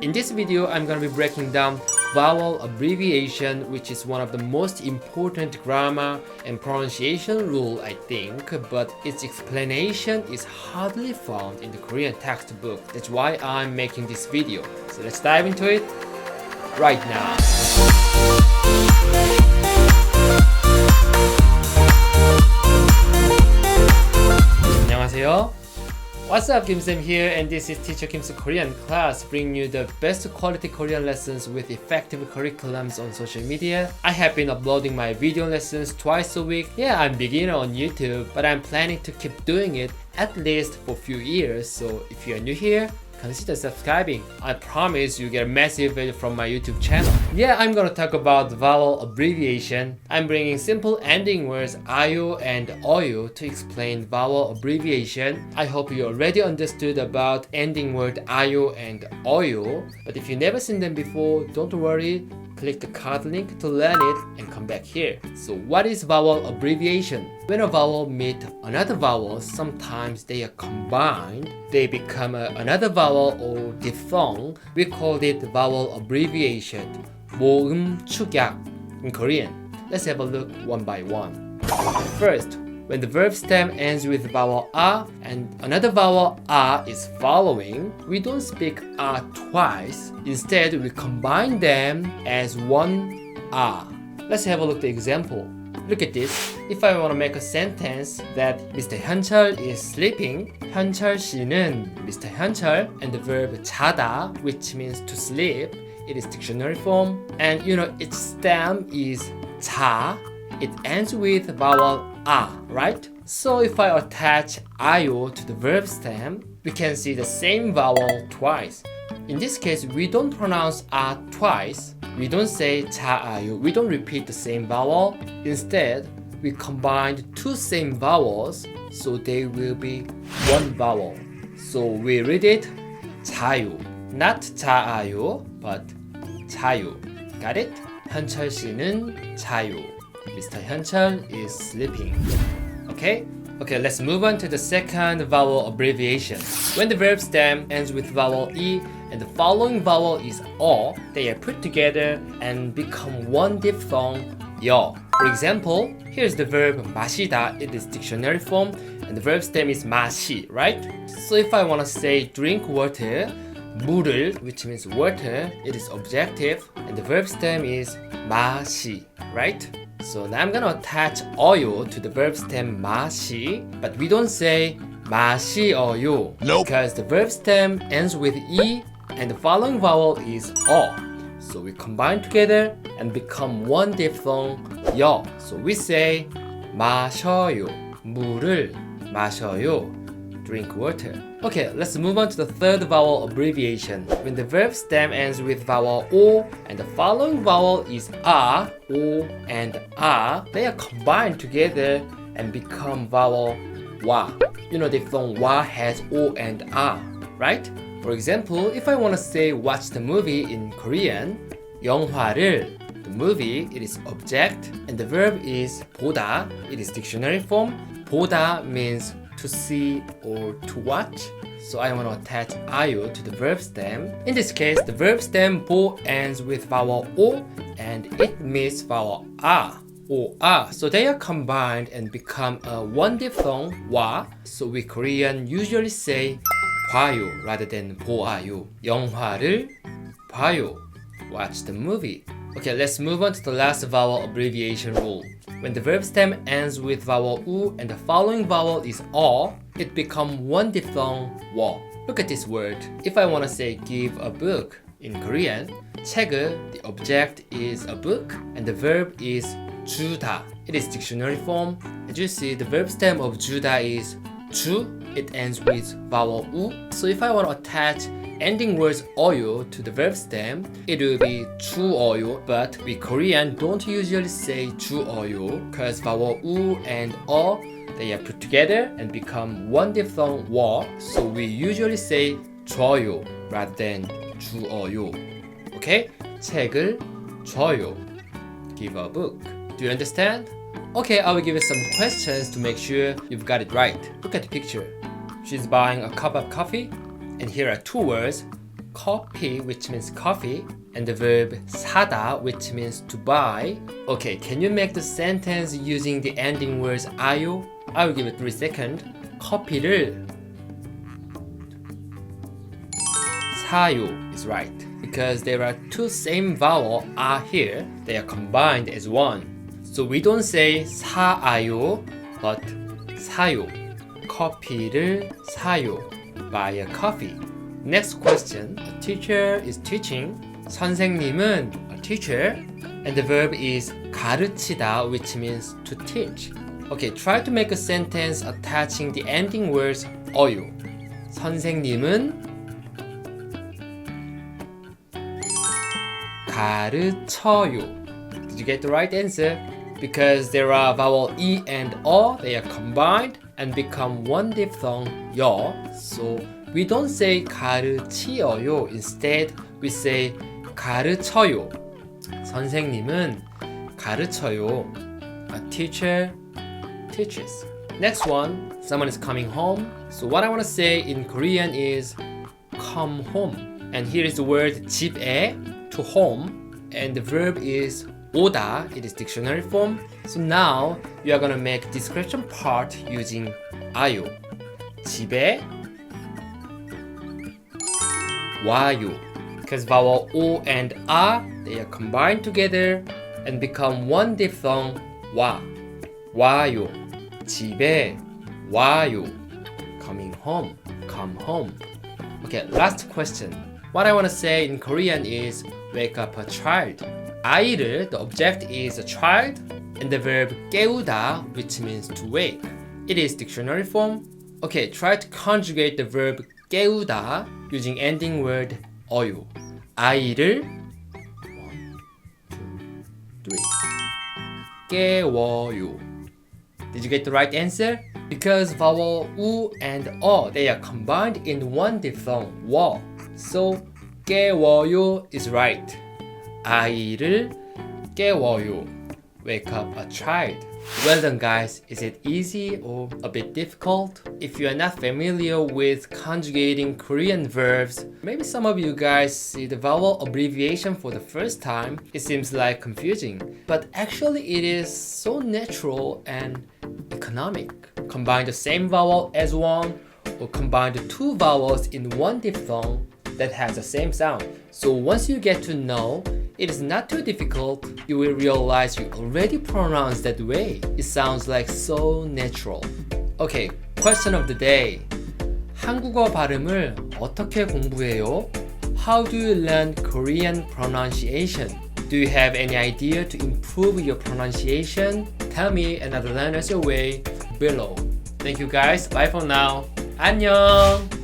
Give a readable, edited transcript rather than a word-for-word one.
In this video, I'm gonna be breaking down vowel abbreviation, which is one of the most important grammar and pronunciation rule, I think, but its explanation is hardly found in the Korean textbook. That's why I'm making this video. So let's dive into it right now. 안녕하세요. What's up, Kim Sam here, and this is Teacher Kim's Korean class, bringing you the best quality Korean lessons with effective curriculums on social media. I have been uploading my video lessons twice a week. Yeah, I'm beginner on YouTube, but I'm planning to keep doing it at least for a few years. So if you are new here, consider subscribing. I promise you get a massive value from my YouTube channel. Yeah, I'm gonna talk about vowel abbreviation. I'm bringing simple ending words ayo and oyo to explain vowel abbreviation. I hope you already understood about ending word ayo and oyo, but if you never seen them before, don't worry. Click the card link to learn it and come back here. So what is vowel abbreviation? When a vowel meets another vowel, sometimes they are combined. They become another vowel or diphthong. We call it vowel abbreviation. 모음 축약 in Korean. Let's have a look one by one. First, when the verb stem ends with vowel a and another vowel a is following, we don't speak a twice. Instead, we combine them as one a. Let's have a look at the example. Look at this. If I want to make a sentence that Mr. 현철 is sleeping, 현철 씨는 Mr. 현철, and the verb 자다, which means to sleep, it is dictionary form, and its stem is 자. It ends with vowel a, right? So if I attach ayo to the verb stem, we can see the same vowel twice. In this case, we don't pronounce a twice. We don't say 자아요. We don't repeat the same vowel. Instead, we combined two same vowels, so they will be one vowel. So we read it 자유. Not 자아요, but 자유. Got it? 현철 씨는 자유. Mr. 현철 is sleeping. Okay, let's move on to the second vowel abbreviation. When the verb stem ends with vowel e and the following vowel is o, they are put together and become one diphthong, 여. For example, here's the verb 마시다. It is dictionary form and the verb stem is 마시, right? So if I want to say drink water, 물을, which means water, it is objective and the verb stem is 마시, right? So now I'm gonna attach 어요 to the verb stem 마시, but we don't say 마시어요. Nope. Because the verb stem ends with e and the following vowel is 어. So we combine together and become one diphthong 여. So we say 마셔요, 물을 마셔요, drink water. Okay, let's move on to the third vowel abbreviation. When the verb stem ends with vowel o and the following vowel is a, o and a, they are combined together and become vowel wa. Diphthong wa has o and a, right? For example, if I want to say watch the movie in Korean, 영화를, the movie, it is object and the verb is 보다. It is dictionary form. 보다 means to see or to watch. So I want to attach ayo to the verb stem. In this case, the verb stem 보 ends with vowel o and it meets vowel a or a. So they are combined and become a one diphthong 와. So we Korean usually say 봐요 rather than 보아요. 영화를 봐요. Watch the movie. Okay, let's move on to the last vowel abbreviation rule. When the verb stem ends with vowel u and the following vowel is o, it becomes one diphthong 워. Look at this word. If I want to say give a book in Korean, 책을, the object is a book and the verb is 주다. It is dictionary form. As you see, the verb stem of 주다 is 주. It ends with vowel u. So if I want to attach ending words 어요 to the verb stem, it will be 주어요, but we Korean don't usually say 주어요 because vowel u and 어, they are put together and become one diphthong 워, so we usually say 줘요 rather than 주어요. Okay? 책을 줘요. Give a book. Do you understand? Okay, I will give you some questions to make sure you've got it right. Look at the picture. She's buying a cup of coffee, and here are two words, coffee, which means coffee, and the verb 사다, which means to buy. Okay, can you make the sentence using the ending words 아요? I will give it 3 seconds. 커피를 사요 is right because there are two same vowel are here. They are combined as one. So we don't say 사아요, but 사요. 커피를 사요. Buy a coffee. Next question. A teacher is teaching. 선생님은 a teacher. And the verb is 가르치다, which means to teach. Okay, try to make a sentence attaching the ending words 어요. 선생님은 가르쳐요. Did you get the right answer? Because there are vowel E and O, they are combined and become one diphthong 여. So we don't say 가르치어요. Instead, we say 가르쳐요. 선생님은 가르쳐요. A teacher teaches. Next one, someone is coming home. So what I want to say in Korean is come home. And here is the word 집에, to home, and the verb is 오다. It is dictionary form. So now you are gonna make description part using 아요. 집에 와요. Because vowel O and 아, they are combined together and become one diphthong 와. 와요. 집에 와요. Coming home. Come home. Okay, last question. What I want to say in Korean is wake up a child. 아이를, the object is a child, and the verb 깨우다, which means to wake. It is dictionary form. Okay, try to conjugate the verb 깨우다 using ending word 어요. 아이를 1, 2, 3 깨워요. Did you get the right answer? Because vowel 우 and 어, they are combined in one diphthong 워. So 깨워요 is right. 아이를 깨워요. Wake up a child. Well done guys, is it easy or a bit difficult? If you are not familiar with conjugating Korean verbs, maybe some of you guys see the vowel abbreviation for the first time, it seems like confusing. But actually it is so natural and economic. Combine the same vowel as one or combine the two vowels in one diphthong that has the same sound. So once you get to know, it is not too difficult. You will realize you already pronounce that way. It sounds like so natural. Okay, question of the day. 한국어 발음을 어떻게 공부해요? How do you learn Korean pronunciation? Do you have any idea to improve your pronunciation? Tell me and other learners your way below. Thank you guys. Bye for now. 안녕.